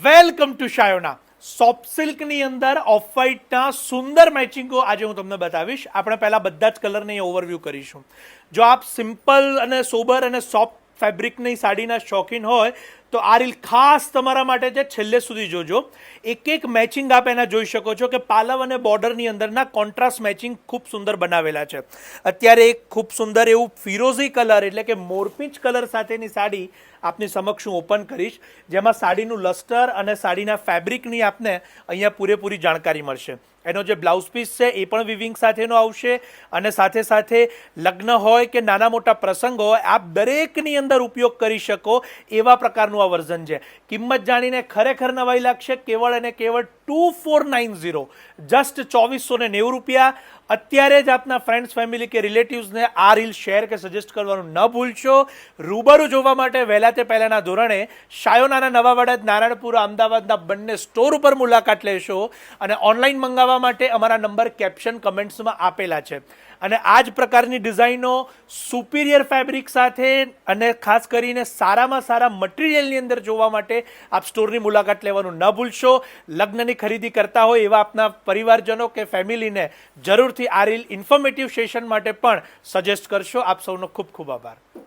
Welcome to Shayona. Soft સિલ્કની અંદર off વ્હાઇટના સુંદર મેચિંગો આજે હું તમને બતાવીશ. આપણે પહેલાં બધા જ કલરની ઓવરવ્યૂ કરીશું. જો આપ સિમ્પલ અને સોબર અને સોફ્ટ ફેબ્રિકની સાડીના શોખીન હોય તો આ રીલ ખાસ તમારા માટે છે. છેલ્લે સુધી જોજો. એક એક મેચિંગ આપ એના જોઈ શકો છો કે પાલવ અને બોર્ડરની અંદરના કોન્ટ્રાસ્ટ મેચિંગ ખૂબ સુંદર બનાવેલા છે. અત્યારે એક ખૂબ સુંદર એવું ફિરોઝી કલર એટલે કે મોરપીંચ કલર સાથેની સાડી આપની સમક્ષ હું ઓપન કરીશ, જેમાં સાડીનું લસ્ટર અને સાડીના ફેબ્રિકની આપને અહીંયા પૂરેપૂરી જાણકારી મળશે. એનો જે બ્લાઉઝ પીસ છે એ પણ વિવિંગ સાથેનો આવશે અને સાથે સાથે લગ્ન હોય કે નાના મોટા પ્રસંગ હોય આપ દરેકની અંદર ઉપયોગ કરી શકો એવા પ્રકારનું આ વર્ઝન છે. કિંમત જાણીને ખરેખર નવાઈ લાગશે. કેવળ અને કેવળ 2490, જસ્ટ 2490 રૂપિયા. અત્યારે જ આપના ફ્રેન્ડ્સ, ફેમિલી કે રિલેટિવ્સને આ રીલ શેર કે સજેસ્ટ કરવાનું ન ભૂલશો. રૂબરૂ જોવા માટે વહેલા તે પહેલાંના ધોરણે શાયોનાના નવા વડદ, નારાયણપુર, અમદાવાદના બંને સ્ટોર ઉપર મુલાકાત લેશો અને ઓનલાઈન મંગાવવા માટે અમારા નંબર કેપ્શન કમેન્ટ્સમાં આપેલા છે. અને આ જ પ્રકારની ડિઝાઇનો સુપિરિયર ફેબ્રિક સાથે અને ખાસ કરીને સારામાં સારા મટીરિયલની અંદર જોવા માટે આપ સ્ટોરની મુલાકાત લેવાનું ન ભૂલશો. લગ્નની ખરીદી કરતા હોય એવા આપના પરિવારજનો કે ફેમિલીને જરૂરથી આ રીલ ઇન્ફોર્મેટિવ સેશન માટે પણ સજેસ્ટ કરશો. આપ સૌનો ખૂબ ખૂબ આભાર.